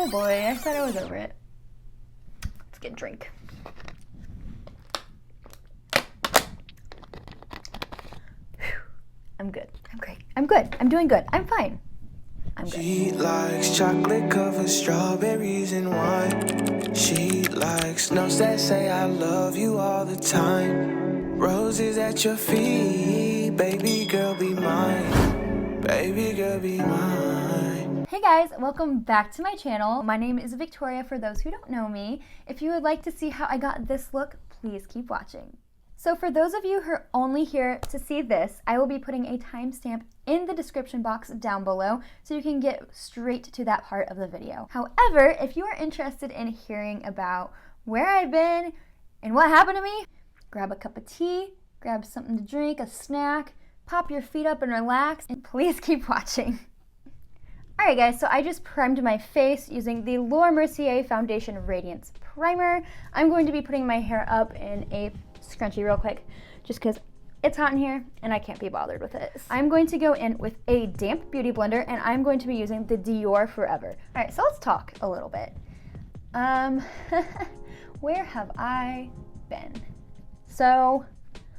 Oh boy, I said I was over it. Let's get a drink. I'm good. I'm great. I'm good. I'm doing good. I'm fine. I'm good. She likes chocolate covered strawberries and wine. She likes notes that say I love you all the time. Roses at your feet, baby girl be mine. Baby girl be mine. Hey guys, welcome back to my channel. My name is Victoria for those who don't know me. If you would like to see how I got this look, please keep watching. So for those of you who are only here to see this, I will be putting a timestamp in the description box down below so you can get straight to that part of the video. However, if you are interested in hearing about where I've been and what happened to me, grab a cup of tea, grab something to drink, a snack, pop your feet up and relax, and please keep watching. Alright guys, so I just primed my face using the Laura Mercier Foundation Radiance Primer. I'm going to be putting my hair up in a scrunchie real quick just because it's hot in here and I can't be bothered with it. I'm going to go in with a damp beauty blender and I'm going to be using the Dior Forever. Alright, so let's talk a little bit. Where have I been? So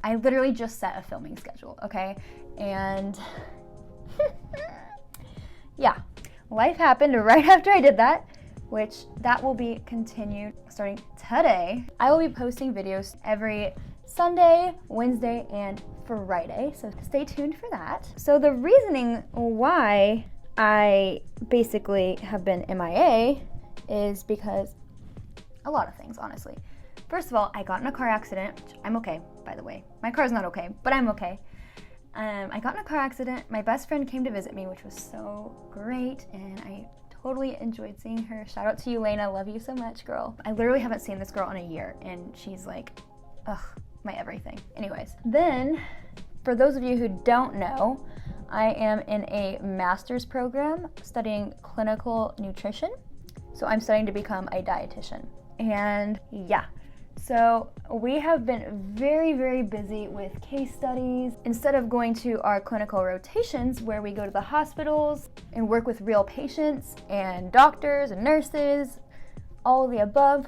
I literally just set a filming schedule, okay? And yeah, life happened right after I did that, which that will be continued starting today. I will be posting videos every Sunday, Wednesday, and Friday, so stay tuned for that. So the reasoning why I basically have been MIA is because a lot of things, honestly. First of all, I got in a car accident, which I'm okay, by the way. My car's not okay, but I'm okay. I got in a car accident. My best friend came to visit me, which was so great, and I totally enjoyed seeing her. Shout out to you, Lena. Love you so much, girl. I literally haven't seen this girl in a year, and she's like, ugh, my everything. Anyways, then, for those of you who don't know, I am in a master's program studying clinical nutrition. So I'm studying to become a dietitian. And yeah, so we have been very, very busy with case studies. Instead of going to our clinical rotations where we go to the hospitals and work with real patients and doctors and nurses, all of the above,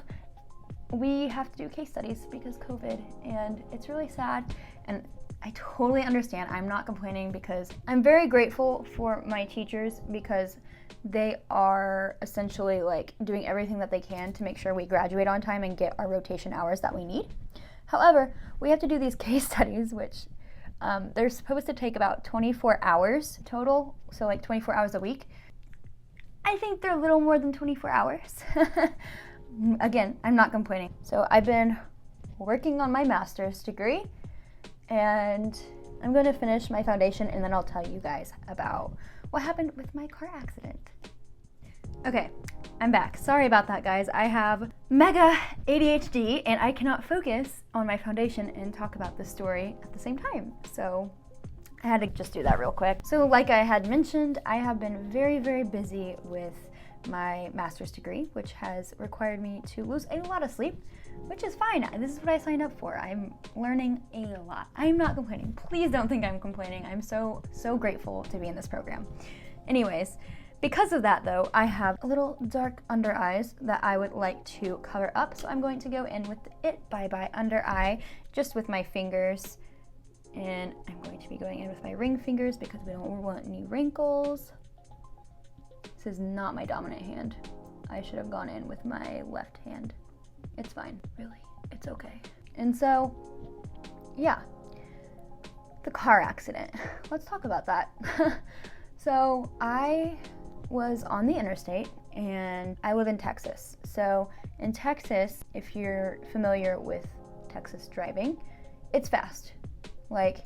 we have to do case studies because COVID, and it's really sad. And I totally understand. I'm not complaining because I'm very grateful for my teachers because they are essentially like doing everything that they can to make sure we graduate on time and get our rotation hours that we need. However, we have to do these case studies, which they're supposed to take about 24 hours total, so like 24 hours a week. I think they're a little more than 24 hours. Again, I'm not complaining. So I've been working on my master's degree and I'm going to finish my foundation and then I'll tell you guys about what happened with my car accident. Okay, I'm back. Sorry about that, guys. I have mega ADHD and I cannot focus on my foundation and talk about this story at the same time. So I had to just do that real quick. So like I had mentioned, I have been very, very busy with my master's degree, which has required me to lose a lot of sleep, which is fine. This is what I signed up for. I'm learning a lot. I'm not complaining. Please don't think I'm complaining. I'm so grateful to be in this program. Anyways, because of that though, I have a little dark under eyes that I would like to cover up. So I'm going to go in with the It Bye Bye Under Eye, just with my fingers. And I'm going to be going in with my ring fingers because we don't want any wrinkles. This is not my dominant hand. I should have gone in with my left hand. It's fine, really, it's okay. And so, yeah, the car accident. Let's talk about that. So I was on the interstate and I live in Texas. So in Texas, if you're familiar with Texas driving, it's fast. Like,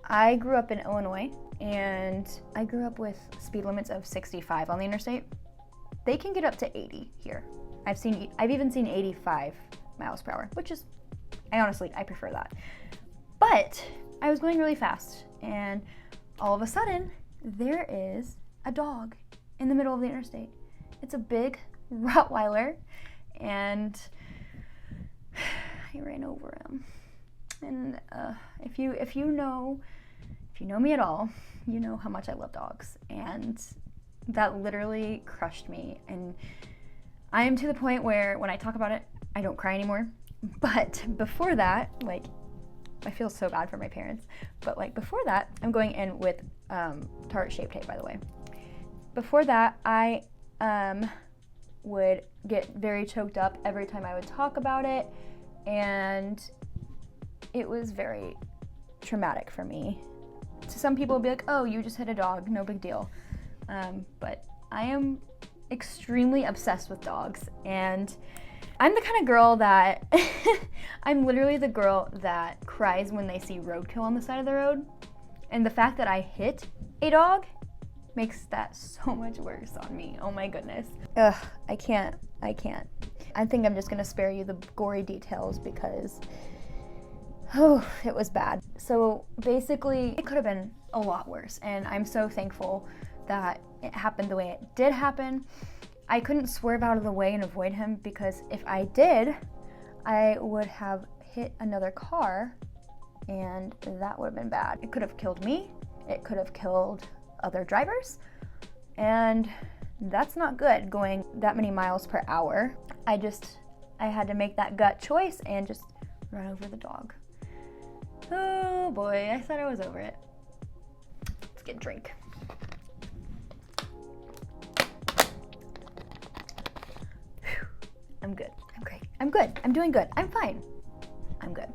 I grew up in Illinois and I grew up with speed limits of 65 on the interstate. They can get up to 80 here. I've even seen 85 miles per hour, which is, I prefer that. But I was going really fast and all of a sudden there is a dog in the middle of the interstate. It's a big Rottweiler and I ran over him. And if you know me at all, you know how much I love dogs. And That literally crushed me. And I am to the point where when I talk about it, I don't cry anymore. But before that, like, I feel so bad for my parents. But like before that, I'm going in with Tarte Shape Tape, by the way. Before that, I would get very choked up every time I would talk about it. And it was very traumatic for me. To some people, it'd be like, oh, you just hit a dog, no big deal. But I am extremely obsessed with dogs, and I'm the kind of girl that I'm literally the girl that cries when they see roadkill on the side of the road. And the fact that I hit a dog makes that so much worse on me. Oh my goodness. Ugh, I can't. I think I'm just gonna spare you the gory details because, oh, it was bad. So basically, it could have been a lot worse, and I'm so thankful that it happened the way it did happen. I couldn't swerve out of the way and avoid him, because if I did, I would have hit another car, and that would have been bad. It could have killed me, it could have killed other drivers, and that's not good going that many miles per hour. I had to make that gut choice and just run over the dog. Oh boy, I thought I was over it. Let's get a drink. I'm good. I'm great. I'm good. I'm doing good. I'm fine. I'm good.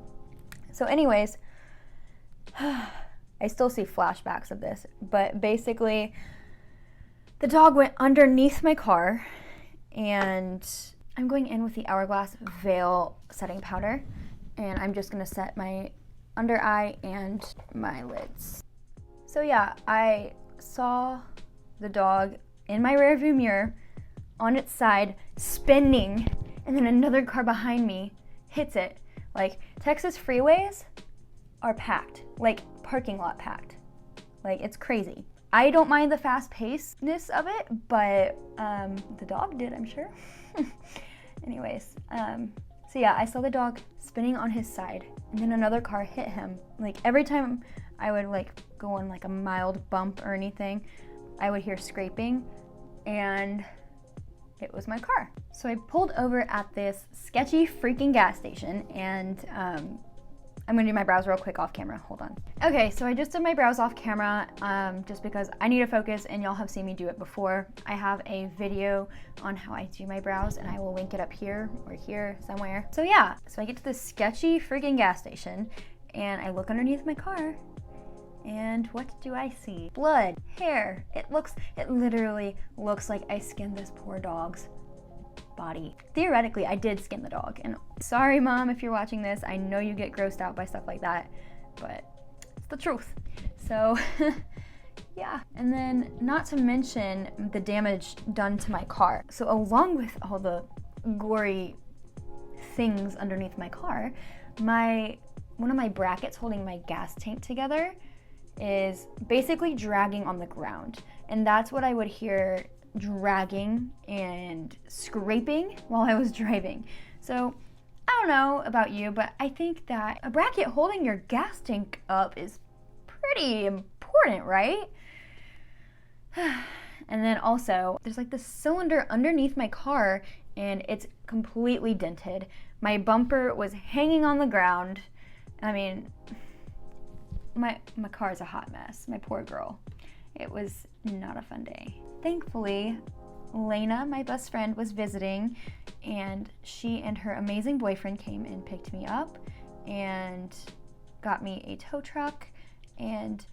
So anyways, I still see flashbacks of this, but basically the dog went underneath my car, and I'm going in with the Hourglass Veil setting powder, and I'm just gonna set my under eye and my lids. So yeah, I saw the dog in my rearview mirror on its side spinning, and then another car behind me hits it. Like, Texas freeways are packed, like parking lot packed. Like, it's crazy. I don't mind the fast pacedness of it, but the dog did, I'm sure. Anyways, so yeah, I saw the dog spinning on his side, and then another car hit him. Like, every time I would like go on like a mild bump or anything, I would hear scraping, and it was my car. So I pulled over at this sketchy freaking gas station, and I'm gonna do my brows real quick off camera. Hold on. Okay, so I just did my brows off camera just because I need to focus, and y'all have seen me do it before. I have a video on how I do my brows, and I will link it up here or here somewhere. So yeah, so I get to this sketchy freaking gas station, and I look underneath my car, and what do I see? Blood, hair. It literally looks like I skinned this poor dog's body. Theoretically, I did skin the dog, and sorry mom if you're watching this, I know you get grossed out by stuff like that, but it's the truth. So yeah, and then not to mention the damage done to my car. So along with all the gory things underneath my car, one of my brackets holding my gas tank together is basically dragging on the ground, and that's what I would hear dragging and scraping while I was driving. So I don't know about you, but I think that a bracket holding your gas tank up is pretty important, right? And then also there's like this cylinder underneath my car, and it's completely dented. My bumper was hanging on the ground. I mean, my car is a hot mess. My poor girl. It was not a fun day. Thankfully, Lena, my best friend, was visiting, and she and her amazing boyfriend came and picked me up and got me a tow truck, and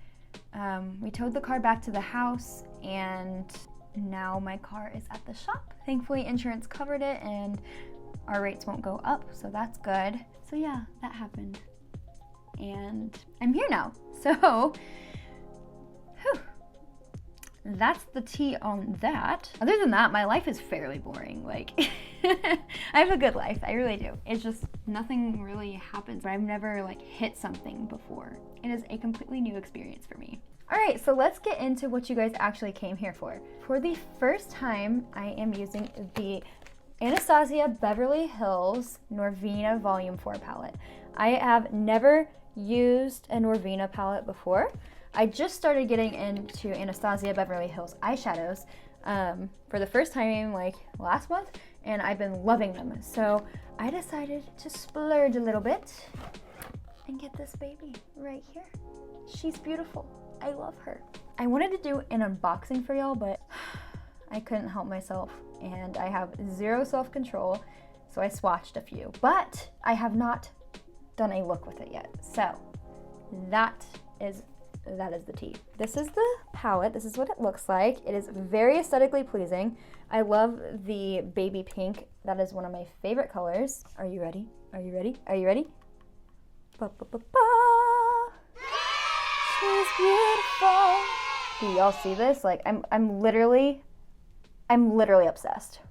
we towed the car back to the house, and now my car is at the shop. Thankfully, insurance covered it, and our rates won't go up, so that's good. So yeah, that happened, and I'm here now. So, whew. That's the tea on that. Other than that, my life is fairly boring. Like, I have a good life, I really do. It's just nothing really happens. I've never like hit something before. It is a completely new experience for me. All right, so let's get into what you guys actually came here for. For the first time, I am using the Anastasia Beverly Hills Norvina Volume 4 palette. I have never used a Norvina palette before. I just started getting into Anastasia Beverly Hills eyeshadows for the first time like last month, and I've been loving them. So I decided to splurge a little bit and get this baby right here. She's beautiful. I love her. I wanted to do an unboxing for y'all, but I couldn't help myself, and I have zero self-control, so I swatched a few. But I have not done a look with it yet. So that is the tea. This is the palette. This is what it looks like. It is very aesthetically pleasing. I love the baby pink. That is one of my favorite colors. Are you ready? Are you ready? Are you ready? Ba, ba, ba, ba. She's beautiful. Do y'all see this? Like I'm literally obsessed.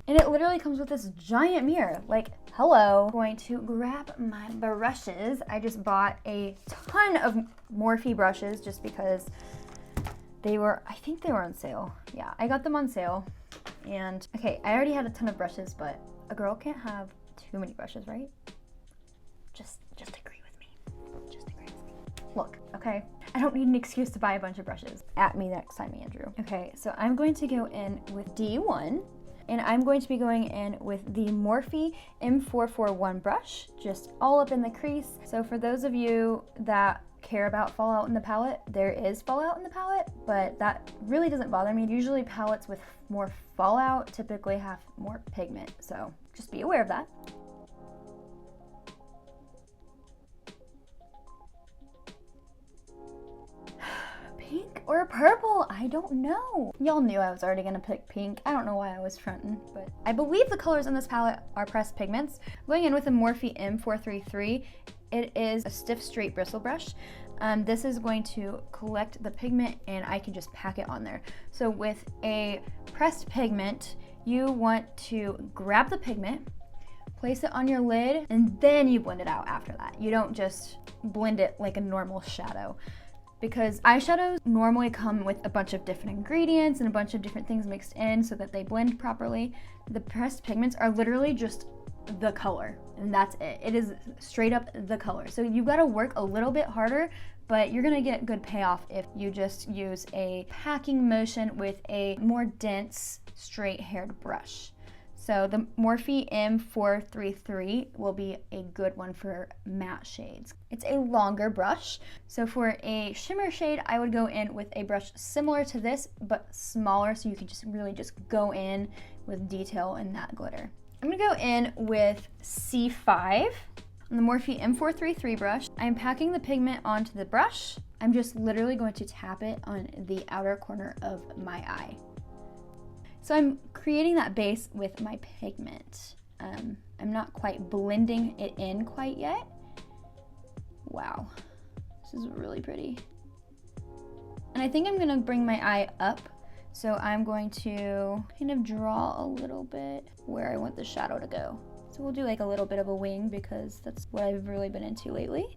And it literally comes with this giant mirror. Like, hello. I'm going to grab my brushes. I just bought a ton of Morphe brushes just because I think they were on sale. Yeah, I got them on sale. And okay, I already had a ton of brushes, but a girl can't have too many brushes, right? Just agree with me. Just agree with me. Look, okay? I don't need an excuse to buy a bunch of brushes. At me next time, Andrew. Okay, so I'm going to go in with D1. And I'm going to be going in with the Morphe M441 brush, just all up in the crease. So for those of you that care about fallout in the palette, there is fallout in the palette, but that really doesn't bother me. Usually palettes with more fallout typically have more pigment, so just be aware of that. Pink or purple? I don't know. Y'all knew I was already gonna pick pink. I don't know why I was fronting, but I believe the colors in this palette are pressed pigments. I'm going in with a Morphe M433. It is a stiff straight bristle brush. This is going to collect the pigment and I can just pack it on there. So with a pressed pigment, you want to grab the pigment, place it on your lid, and then you blend it out after that. You don't just blend it like a normal shadow. Because eyeshadows normally come with a bunch of different ingredients and a bunch of different things mixed in so that they blend properly. The pressed pigments are literally just the color, and that's it. It is straight up the color. So you've got to work a little bit harder, but you're gonna get good payoff if you just use a packing motion with a more dense, straight-haired brush. So the Morphe M433 will be a good one for matte shades. It's a longer brush. So for a shimmer shade, I would go in with a brush similar to this, but smaller, so you can just really just go in with detail in that glitter. I'm gonna go in with C5 on the Morphe M433 brush. I'm packing the pigment onto the brush. I'm just literally going to tap it on the outer corner of my eye. So I'm creating that base with my pigment. I'm not quite blending it in quite yet. Wow, this is really pretty. And I think I'm gonna bring my eye up. So I'm going to kind of draw a little bit where I want the shadow to go. So we'll do like a little bit of a wing because that's what I've really been into lately.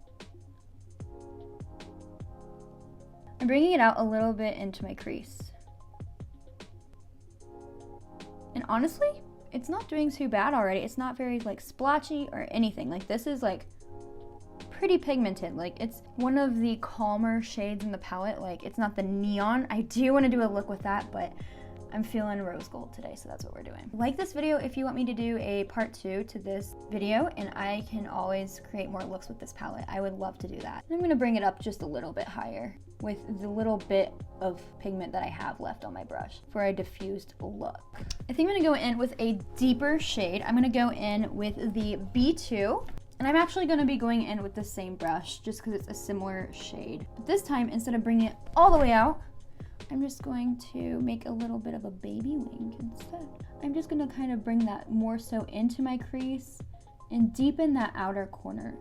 I'm bringing it out a little bit into my crease. And honestly, it's not doing too bad already. It's not very like splotchy or anything. Like this is like pretty pigmented. Like it's one of the calmer shades in the palette. Like it's not the neon. I do want to do a look with that, but I'm feeling rose gold today, so that's what we're doing. Like this video if you want me to do a part 2 to this video, and I can always create more looks with this palette. I would love to do that. And I'm gonna bring it up just a little bit higher with the little bit of pigment that I have left on my brush for a diffused look. I think I'm gonna go in with a deeper shade. I'm gonna go in with the B2, and I'm actually gonna be going in with the same brush just because it's a similar shade. But this time, instead of bringing it all the way out, I'm just going to make a little bit of a baby wing instead. I'm just gonna kind of bring that more so into my crease and deepen that outer corner.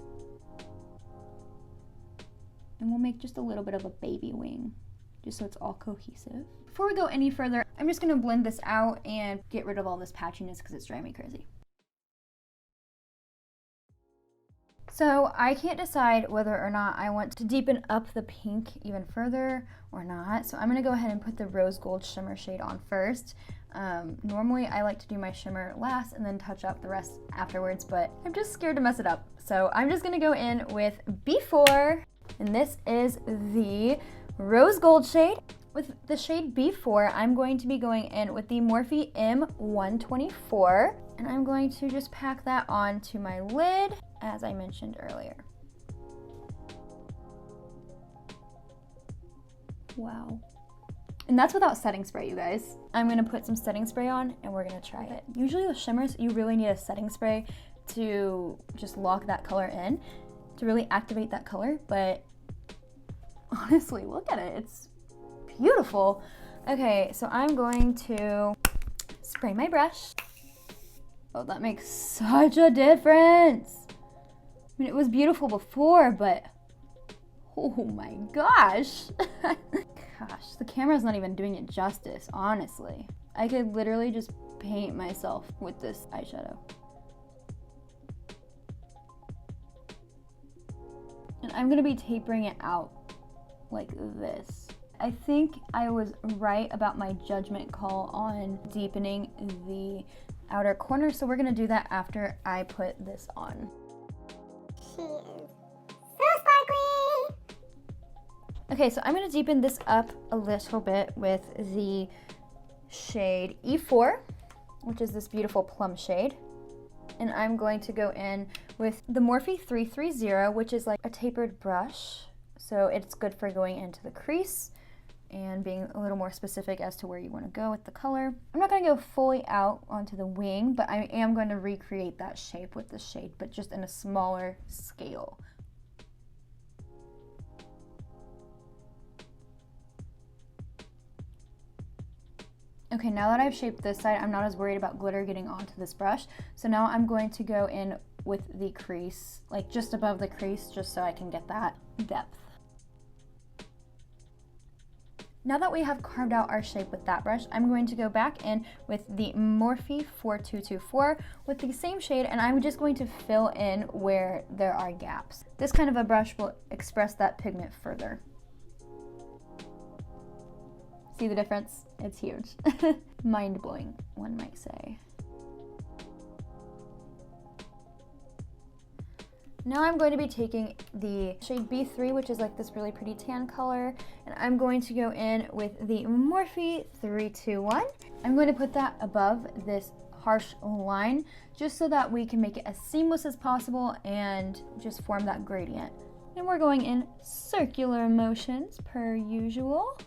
And we'll make just a little bit of a baby wing, just so it's all cohesive. Before we go any further, I'm just gonna blend this out and get rid of all this patchiness because it's driving me crazy. So I can't decide whether or not I want to deepen up the pink even further or not. So I'm gonna go ahead and put the rose gold shimmer shade on first. Normally I like to do my shimmer last and then touch up the rest afterwards, but I'm just scared to mess it up. So I'm just gonna go in with B4, and this is the rose gold shade. With the shade B4, I'm going to be going in with the Morphe M124, and I'm going to just pack that onto my lid, as I mentioned earlier. Wow. And that's without setting spray, you guys. I'm gonna put some setting spray on and we're gonna try it. Usually with shimmers, you really need a setting spray to just lock that color in, to really activate that color, but honestly, look at it, it's beautiful. Okay, so I'm going to spray my brush. Oh, that makes such a difference. I mean, it was beautiful before, but oh my gosh. Gosh, the camera's not even doing it justice, honestly. I could literally just paint myself with this eyeshadow. And I'm gonna be tapering it out like this. I think I was right about my judgment call on deepening the outer corner, so we're gonna do that after I put this on. She is so sparkly! Okay, so I'm gonna deepen this up a little bit with the shade E4, which is this beautiful plum shade. And I'm going to go in with the Morphe 330, which is like a tapered brush. So it's good for going into the crease and being a little more specific as to where you want to go with the color. I'm not going to go fully out onto the wing, but I am going to recreate that shape with the shade, but just in a smaller scale. Okay, now that I've shaped this side, I'm not as worried about glitter getting onto this brush. So now I'm going to go in with the crease, like just above the crease, just so I can get that depth. Now that we have carved out our shape with that brush, I'm going to go back in with the Morphe 4224 with the same shade, and I'm just going to fill in where there are gaps. This kind of a brush will express that pigment further. See the difference? It's huge. Mind-blowing, one might say. Now I'm going to be taking the shade B3, which is like this really pretty tan color, and I'm going to go in with the Morphe 321. I'm going to put that above this harsh line, just so that we can make it as seamless as possible and just form that gradient. And we're going in circular motions per usual.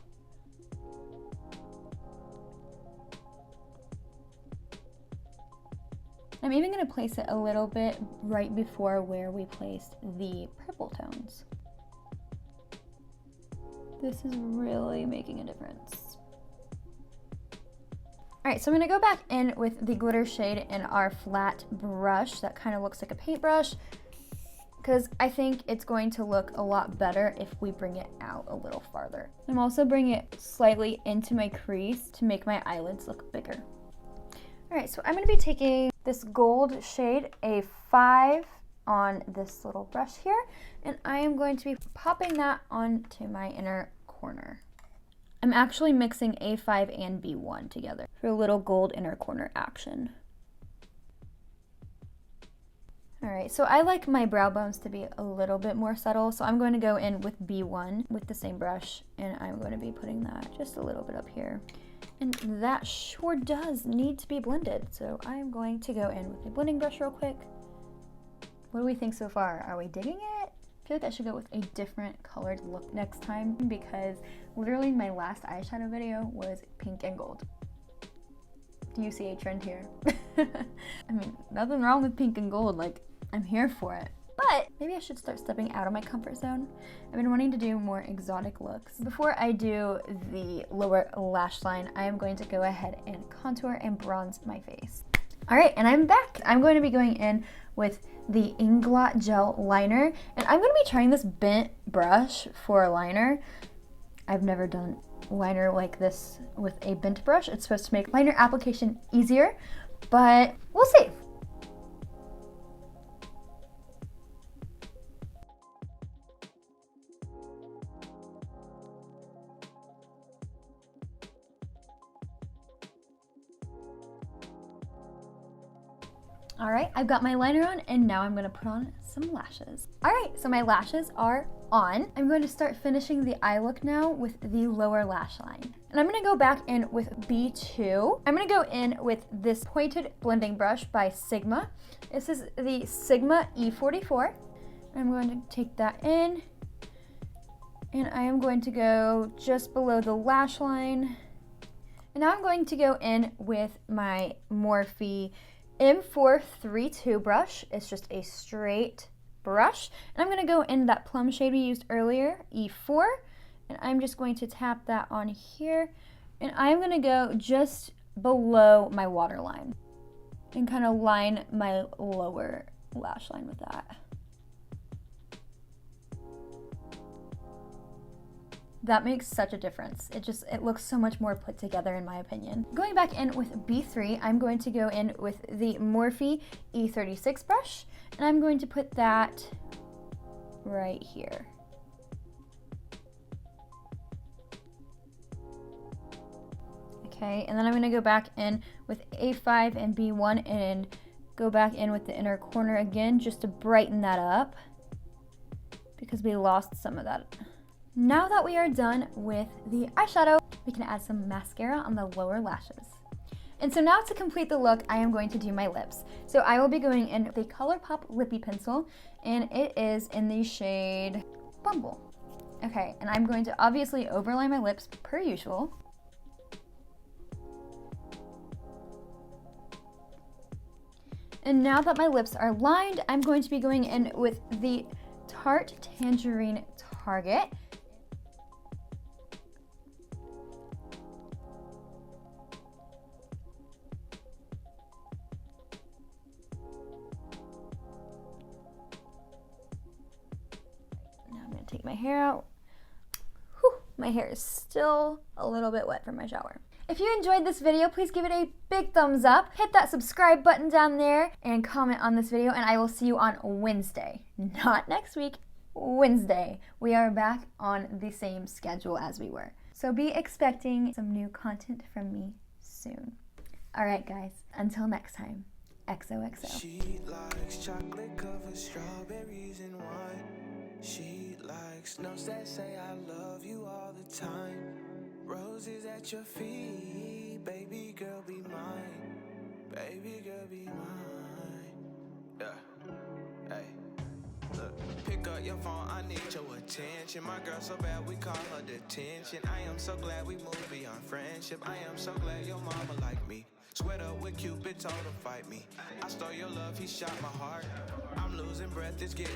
I'm even going to place it a little bit right before where we placed the purple tones. This is really making a difference. Alright, so I'm going to go back in with the glitter shade in our flat brush that kind of looks like a paintbrush, because I think it's going to look a lot better if we bring it out a little farther. I'm also bringing it slightly into my crease to make my eyelids look bigger. Alright, so I'm going to be taking this gold shade, A5, on this little brush here, and I am going to be popping that onto my inner corner. I'm actually mixing A5 and B1 together for a little gold inner corner action. Alright, so I like my brow bones to be a little bit more subtle, so I'm going to go in with B1 with the same brush, and I'm going to be putting that just a little bit up here. And that sure does need to be blended, so I'm going to go in with a blending brush real quick. What do we think so far? Are we digging it? I feel like I should go with a different colored look next time, because literally my last eyeshadow video was pink and gold. Do you see a trend here? I mean, nothing wrong with pink and gold, like, I'm here for it. But maybe I should start stepping out of my comfort zone. I've been wanting to do more exotic looks. Before I do the lower lash line, I am going to go ahead and contour and bronze my face. All right, and I'm back. I'm going to be going in with the Inglot Gel Liner, and I'm going to be trying this bent brush for a liner. I've never done liner like this with a bent brush. It's supposed to make liner application easier, but we'll see. All right, I've got my liner on and now I'm gonna put on some lashes. All right, so my lashes are on. I'm going to start finishing the eye look now with the lower lash line. And I'm gonna go back in with B2. I'm gonna go in with this pointed blending brush by Sigma. This is the Sigma E44. I'm going to take that in and I am going to go just below the lash line. And now I'm going to go in with my Morphe M432 brush. It's just a straight brush. And I'm gonna go in that plum shade we used earlier, E4. And I'm just going to tap that on here. And I'm gonna go just below my waterline and kind of line my lower lash line with that. That makes such a difference. It looks so much more put together in my opinion. Going back in with B3, I'm going to go in with the Morphe E36 brush, and I'm going to put that right here. Okay, and then I'm gonna go back in with A5 and B1 and go back in with the inner corner again just to brighten that up because we lost some of that. Now that we are done with the eyeshadow, we can add some mascara on the lower lashes. And so now to complete the look, I am going to do my lips. So I will be going in with a ColourPop lippy pencil, and it is in the shade Bumble. Okay, and I'm going to obviously overline my lips per usual. And now that my lips are lined, I'm going to be going in with the Tarte Tangerine Target. Take my hair out. Whew, my hair is still a little bit wet from my shower. If you enjoyed this video, please give it a big thumbs up. Hit that subscribe button down there and comment on this video, and I will see you on Wednesday. Not next week, Wednesday. We are back on the same schedule as we were. So be expecting some new content from me soon. All right, guys, until next time, XOXO. She likes chocolate covered strawberries and wine. She likes notes that say I love you all the time. Roses at your feet, baby girl be mine. Baby girl be mine. Yeah, hey, look. Pick up your phone, I need your attention. My girl so bad we call her detention. I am so glad we moved beyond friendship. I am so glad your mama like me. Sweat up with Cupid, told her fight me. I stole your love, he shot my heart. I'm losing breath, it's getting